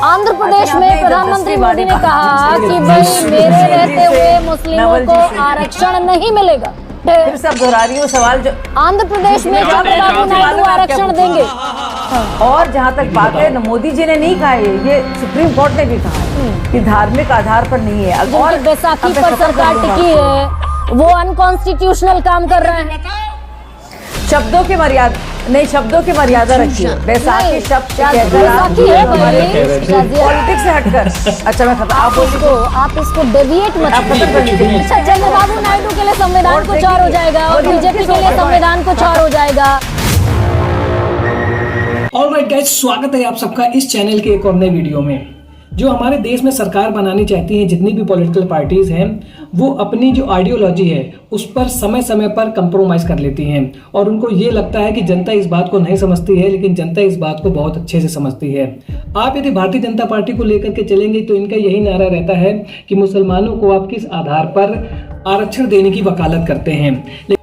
आंध्र प्रदेश में प्रधानमंत्री मोदी ने कहा कि भाई मेरे रहते हुए मुस्लिमों को आरक्षण नहीं मिलेगा। फिर सब दोहरा रही हूँ सवाल जो आंध्र प्रदेश में चंद्रबाबू नायडू आरक्षण देंगे। और जहाँ तक बात है मोदी जी ने नहीं कहा है, ये सुप्रीम कोर्ट ने भी कहा है कि धार्मिक आधार पर नहीं है। और बैसाखी पर सरकार टिकी है, वो अनकॉन्स्टिट्यूशनल काम कर रहे हैं। शब्दों की मर्यादा नहीं, शब्दों की मर्यादा रखिए। बैसाखी शब्द बैसाखी है पॉलिटिक्स से हटकर। अच्छा मैं आप इसको डेविएट मत कीजिए। अच्छा चंद्रबाबू नायडू के लिए संविधान कुछ और हो जाएगा और बीजेपी के लिए संविधान कुछ और हो जाएगा। ऑलराइट गाइस, स्वागत है आप सबका इस चैनल के एक और नए वीडियो में। जो हमारे देश में सरकार बनानी चाहती है, जितनी भी पॉलिटिकल पार्टीज हैं, वो अपनी जो आइडियोलॉजी है उस पर समय समय पर कंप्रोमाइज कर लेती हैं और उनको ये लगता है कि जनता इस बात को नहीं समझती है, लेकिन जनता इस बात को बहुत अच्छे से समझती है। आप यदि भारतीय जनता पार्टी को लेकर के चलेंगे तो इनका यही नारा रहता है कि मुसलमानों को आप किस आधार पर आरक्षण देने की वकालत करते हैं।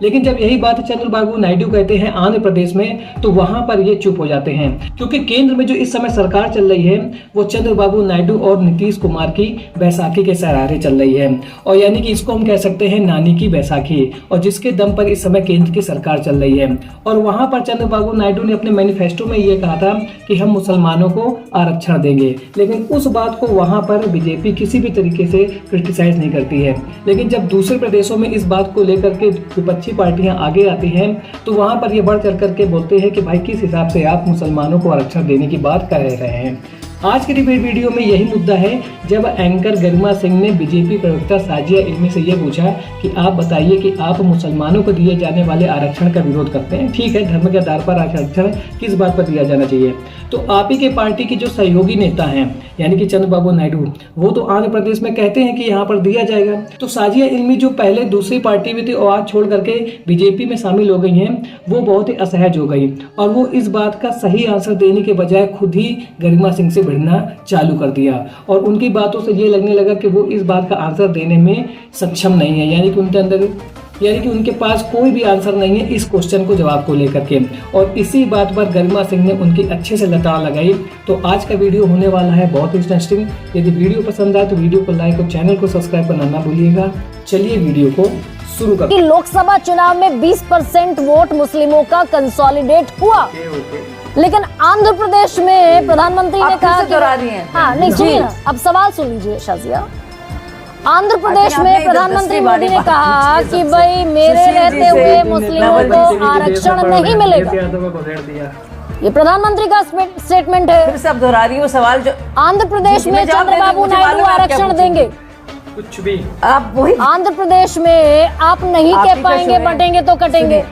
लेकिन जब यही बात चंद्रबाबू नायडू कहते हैं आंध्र प्रदेश में, तो वहां पर ये चुप हो जाते हैं, क्योंकि केंद्र में जो इस समय सरकार चल रही है वो चंद्रबाबू नायडू और नीतीश कुमार की बैसाखी के सहारे चल रही है। और यानी कि इसको हम कह सकते हैं नानी की बैसाखी, और जिसके दम पर इस समय केंद्र की सरकार चल रही है। और वहां पर चंद्रबाबू नायडू ने अपने मैनिफेस्टो में ये कहा था कि हम मुसलमानों को आरक्षण देंगे, लेकिन उस बात को वहां पर बीजेपी किसी भी तरीके से क्रिटिसाइज नहीं करती है। लेकिन जब दूसरे प्रदेशों में इस बात को लेकर के विपक्षी पार्टियां आगे आती हैं तो वहां पर ये बढ़ चढ़ करके बोलते हैं कि भाई किस हिसाब से आप मुसलमानों को आरक्षण देने की बात कर रहे हैं। आज के डिबेट वीडियो में यही मुद्दा है, जब एंकर गरिमा सिंह ने बीजेपी प्रवक्ता साजिया इल्मी से यह पूछा कि आप बताइए कि आप मुसलमानों को दिए जाने वाले आरक्षण का विरोध करते हैं। ठीक है, धर्म के आधार पर आरक्षण किस बात पर दिया जाना चाहिए? तो आप ही के पार्टी के जो सहयोगी नेता हैं यानी कि चंद्रबाबू नायडू, वो तो आंध्र प्रदेश में कहते हैं कि यहाँ पर दिया जाएगा। तो साजिया इल्मी जो पहले दूसरी पार्टी में थी और आज छोड़ करके बीजेपी में शामिल हो गई हैं, वो बहुत ही असहज हो गई और वो इस बात का सही आंसर देने के बजाय खुद ही गरिमा सिंह से भिड़ना चालू कर दिया। और उनकी बातों से ये लगने लगा कि वो इस बात का आंसर देने में सक्षम नहीं है, यानी कि उनके पास कोई भी आंसर नहीं है इस क्वेश्चन को जवाब को लेकर के। और इसी बात पर गरिमा सिंह ने उनकी अच्छे से लताड़ लगाई। तो आज का वीडियो होने वाला है बहुत इंटरेस्टिंग। यदि वीडियो पसंद आए तो वीडियो को लाइक और चैनल को सब्सक्राइब करना ना भूलिएगा। चलिए वीडियो को शुरू करते हैं। लोकसभा चुनाव में 20% वोट मुस्लिमों का कंसोलिडेट हुआ, लेकिन आंध्र प्रदेश में प्रधानमंत्री ने कहा कि हाँ नहीं सुनिए ना, अब सवाल सुन लीजिए शाजिया। आंध्र प्रदेश में प्रधानमंत्री मोदी ने कहा कि भाई मेरे रहते हुए मुस्लिमों को आरक्षण नहीं मिलेगा। ये प्रधानमंत्री का स्टेटमेंट है। फिर सब दोहरा रही हूँ सवाल जो आंध्र प्रदेश में चंद्रबाबू नायडू आरक्षण देंगे। कुछ भी आप वही आंध्र प्रदेश में आप नहीं कह पाएंगे, बटेंगे तो कटेंगे।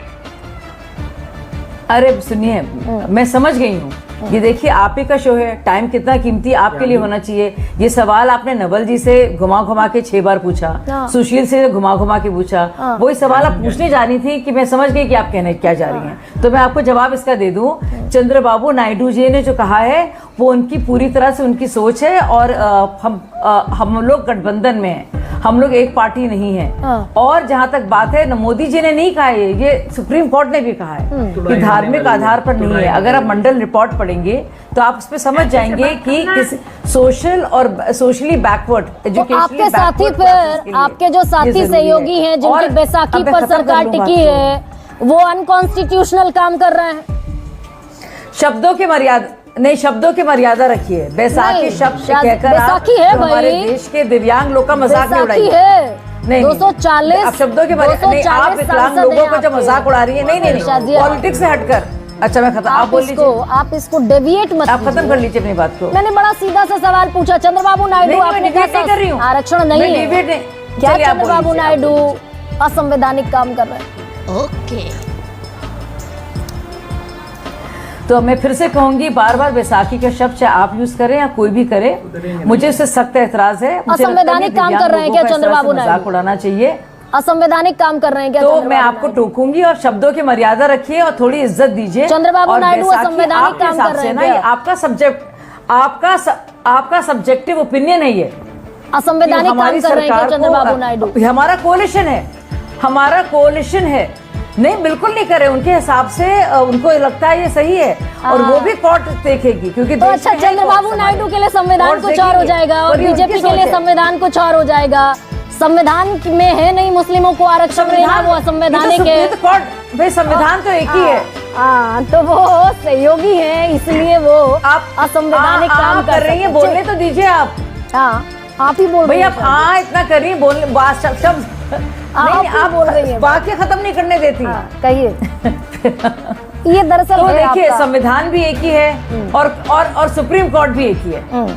अरे सुनिए, मैं समझ गई हूँ। ये देखिए आप ही का शो है, टाइम कितना कीमती आपके लिए होना चाहिए। ये सवाल आपने नवल जी से घुमा घुमा के 6 बार पूछा, सुशील से घुमा घुमा के पूछा। वही सवाल आप पूछने जा रही थी कि मैं समझ गई कि आप कहने क्या जा रही हैं। तो मैं आपको जवाब इसका दे दूं। चंद्रबाबू नायडू जी ने जो कहा है वो उनकी पूरी तरह से उनकी सोच है। और हम लोग गठबंधन में हैं, हम लोग एक पार्टी नहीं है। और जहां तक बात है, मोदी जी ने नहीं कहा है, ये सुप्रीम कोर्ट ने भी कहा है कि धार्मिक आधार पर नहीं है। अगर आप मंडल रिपोर्ट पढ़ेंगे तो आप उसमें समझ जाएंगे कि किस सोशल और सोशली बैकवर्ड एजुकेशन आपके साथी, फिर आपके जो साथी सहयोगी हैं जिनकी बैसाखी पर सरकार टिकी है, वो अनकॉन्स्टिट्यूशनल काम कर रहे हैं। शब्दों की मर्यादा नहीं, शब्दों की मर्यादा रखिए। बैसाखी शब्द कहकर बैसाखी है भाई, हमारे देश के दिव्यांग लोग का मजाक नहीं उड़ाइए। नहीं 240 आप शब्दों के नहीं, आप विकलांग लोगों को जो मजाक उड़ा रही है, नहीं पॉलिटिक्स से हटकर। अच्छा मैं खत्म, आप बोल लीजिए। आप इसको डेविएट मत, आप खत्म कर लीजिए अपनी बात को। मैंने बड़ा सीधा सा सवाल पूछा। चंद्रबाबू नायडू आपने कहा आरक्षण नहीं है, क्या चंद्रबाबू नायडू असंवैधानिक काम कर रहे हैं? ओके, तो मैं फिर से कहूंगी, बार बार बैसाखी का शब्द चाहे आप यूज करें या कोई भी करे, मुझे उससे सख्त एतराज है। असंवैधानिक काम कर रहे हैं क्या चंद्रबाबू नायडू? मजाक उड़ाना चाहिए। असंवैधानिक काम कर रहे हैं क्या? तो मैं आपको टोकूंगी और शब्दों की मर्यादा रखिए और थोड़ी इज्जत दीजिए। चंद्रबाबू नायडू असंवैधानिक काम कर रहे हैं ना, आपका सब्जेक्ट, आपका सब्जेक्टिव ओपिनियन है ये। असंवैधानिक काम कर रहे हैं क्या चंद्रबाबू नायडू? हमारा कोalition है, नहीं, बिल्कुल नहीं करे। उनके हिसाब से उनको लगता है ये सही है और वो भी कोर्ट देखेगी, क्योंकि तो अच्छा, चंद्रबाबू नायडू के लिए संविधान कुछ और हो जाएगा और बीजेपी के लिए संविधान कुछ और हो जाएगा। संविधान में है नहीं मुस्लिमों को आरक्षण देना, वो असंवैधानिक है। कोर्ट भाई, संविधान तो एक ही है। तो वो सहयोगी है, इसलिए वो आप असंवैधानिक काम कर रही है। बोलने तो दीजिए आप। आप ही बोल रही हैं। आप इतना कर रही है, बोलने शब्द नहीं, आप बोल रही हैं, वाक्य खत्म नहीं करने देती। कहिए। ये दरअसल तो देखिए, संविधान भी एक ही है और सुप्रीम कोर्ट भी एक ही है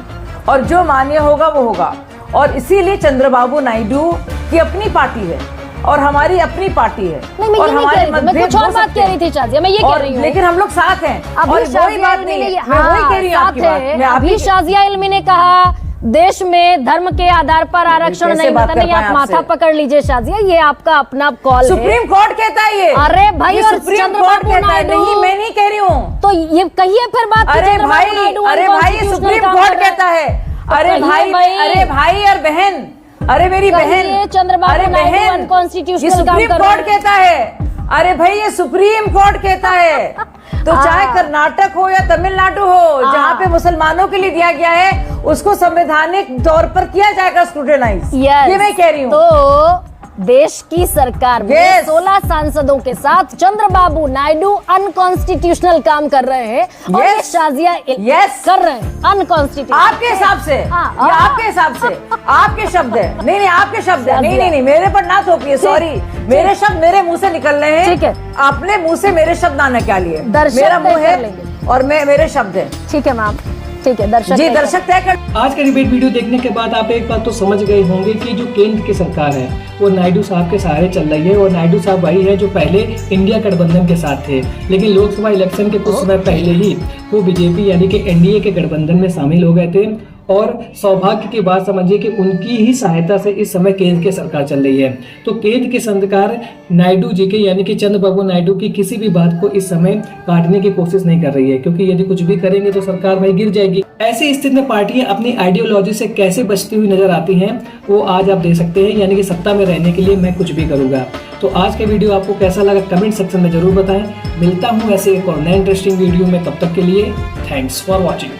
और जो मान्य होगा वो होगा। और इसीलिए चंद्रबाबू नायडू की अपनी पार्टी है और हमारी अपनी पार्टी है। और हमारे मैं कुछ और बात कह रही थी शाजिया, मैं ये कह रही हूँ, लेकिन हम लोग साथ हैं और वही बात नहीं है। मैं वही कह रही हूँ आपकी बात। अभी शाजिया इल्मी ने कहा देश में धर्म के आधार पर आरक्षण नहीं मिलता। नहीं, आप माथा पकड़ लीजिए शाजिया, ये आपका अपना कॉल है। सुप्रीम कोर्ट कहता है ये। अरे भाई, और सुप्रीम कोर्ट कहता है। नहीं, मैं नहीं कह रही हूँ। तो ये कहिए फिर बात। अरे भाई, ये सुप्रीम कोर्ट कहता है। अरे भाई और बहन, अरे मेरी बहन, Chandrababu Naidu unconstitutional supreme court कहता है। अरे भाई, ये सुप्रीम कोर्ट कहता है। तो चाहे कर्नाटक हो या तमिलनाडु हो, जहाँ पे मुसलमानों के लिए दिया गया है, उसको संवैधानिक तौर पर किया जाएगा स्क्रूटिनाइज। ये मैं कह रही हूँ। तो देश की सरकार में 16 सांसदों के साथ चंद्रबाबू नायडू अनकॉन्स्टिट्यूशनल काम कर रहे हैं और ये शाजिया कर रहे हैं अनकॉन्स्टिट्यूशनल। आपके हिसाब से, आपके हिसाब से, आपके शब्द है। नहीं, आपके शब्द है। नहीं, मेरे पर ना थोपिए। सॉरी, मेरे शब्द मेरे मुंह से निकल रहे हैं। ठीक है, आपने मुंह से मेरे शब्द ना निकालिए। मेरा मुंह है और मेरे शब्द है। ठीक है मैम, ठीक है। दर्शक जी, दर्शक तय कर। आज का डिबेट वीडियो देखने के बाद आप एक बात तो समझ गए होंगे कि जो केंद्र की सरकार है वो नायडू साहब के सहारे चल रही है और नायडू साहब वही है जो पहले इंडिया गठबंधन के साथ थे, लेकिन लोकसभा इलेक्शन के कुछ समय पहले ही वो बीजेपी यानी कि एनडीए के गठबंधन में शामिल हो गए थे। और सौभाग्य की बात समझिए कि उनकी ही सहायता से इस समय केंद्र की सरकार चल रही है। तो केंद्र की सरकार नायडू जी के यानी कि चंद्रबाबू नायडू की किसी भी बात को इस समय काटने की कोशिश नहीं कर रही है, क्योंकि यदि कुछ भी करेंगे तो सरकार भाई गिर जाएगी। ऐसी स्थिति में पार्टियां अपनी आइडियोलॉजी से कैसे बचती हुई नजर आती हैं, वो आज आप देख सकते हैं। यानी कि सत्ता में रहने के लिए मैं कुछ भी करूंगा। तो आज का वीडियो आपको कैसा लगा कमेंट सेक्शन में जरूर बताएं। मिलता हूं ऐसे एक और नए इंटरेस्टिंग वीडियो में, तब तक के लिए थैंक्स फॉर वॉचिंग।